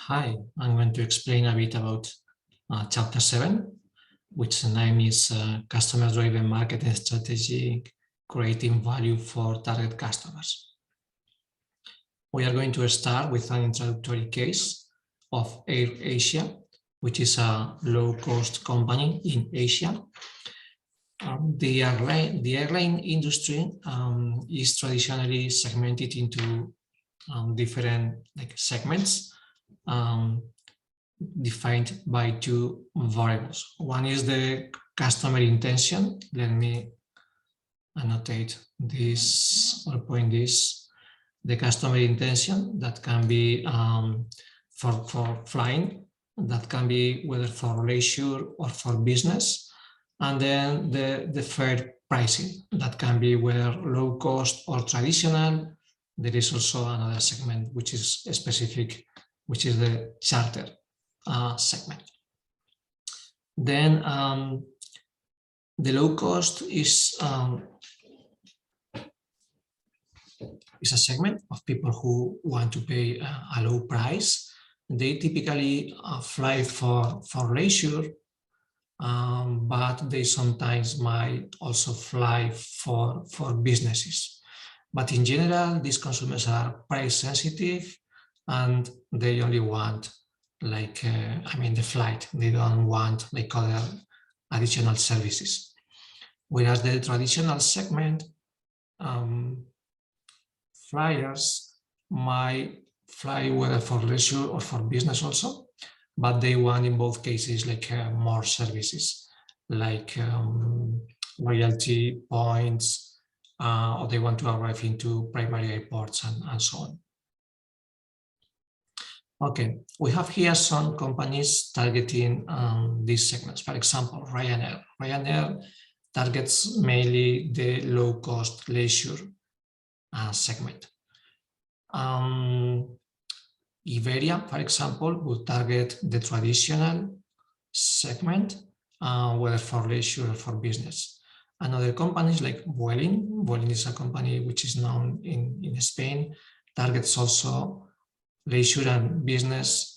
Hi, I'm going to explain a bit about Chapter 7, which the name is Customer-Driven Marketing Strategy, Creating Value for Target Customers. We are going to start with an introductory case of AirAsia, which is a low-cost company in Asia. The airline industry is traditionally segmented into different segments defined by two variables. One is the customer intention. Let me annotate this or point this. The customer intention that can be for flying, that can be whether for leisure or for business. And then the fair pricing, that can be whether low cost or traditional. There is also another segment which is specific, which is the charter segment. Then the low cost is a segment of people who want to pay a low price. They typically fly for leisure, but they sometimes might also fly for businesses. But in general, these consumers are price sensitive and they only want the flight. They don't want other additional services. Whereas the traditional segment, flyers might fly whether for leisure or for business also, but they want in both cases more services, like loyalty points, or they want to arrive into primary airports and so on. Okay, we have here some companies targeting these segments. For example, Ryanair. Ryanair targets mainly the low-cost leisure segment. Iberia, for example, would target the traditional segment, whether for leisure or for business. And other companies like Vueling. Vueling is a company which is known in Spain, targets also leisure and business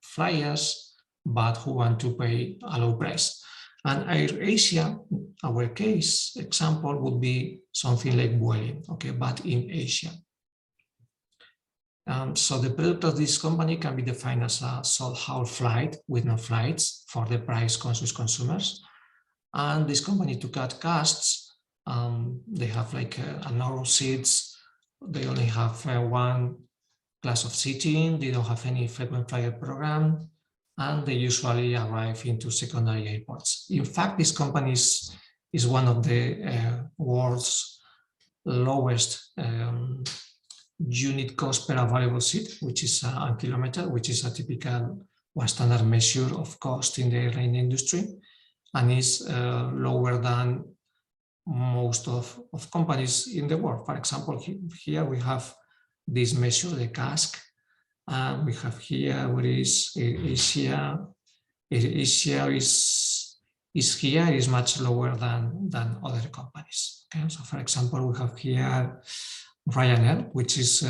flyers, but who want to pay a low price. And AirAsia, our case example would be something like Vueling, okay, but in Asia. So the product of this company can be defined as a sold-out flight with no flights for the price-conscious consumers. And this company, to cut costs, they have a narrow seats. They only have one class of seating. They don't have any frequent flyer program, and they usually arrive into secondary airports. In fact, this company is one of the world's lowest unit cost per available seat, which is a kilometer, which is a typical or standard measure of cost in the airline industry, and is lower than most of companies in the world. For example, here we have this measure, the CASK. We have here what is Asia. Asia is here, is much lower than other companies. Okay? So for example, we have here Ryanair, which is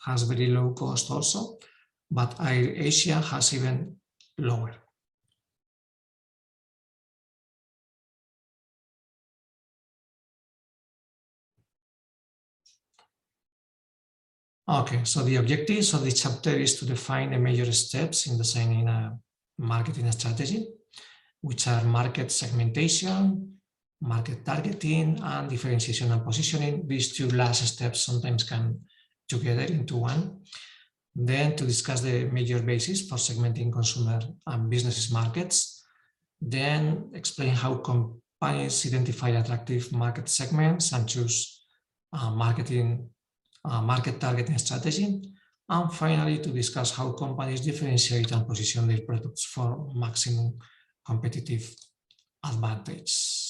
has very low cost also, but AirAsia has even lower. Okay, so the objectives of this chapter is to define the major steps in designing a marketing strategy, which are market segmentation, market targeting, and differentiation and positioning. These two last steps sometimes come together into one. Then to discuss the major basis for segmenting consumer and business markets. Then explain how companies identify attractive market segments and choose market targeting strategy, and finally to discuss how companies differentiate and position their products for maximum competitive advantage.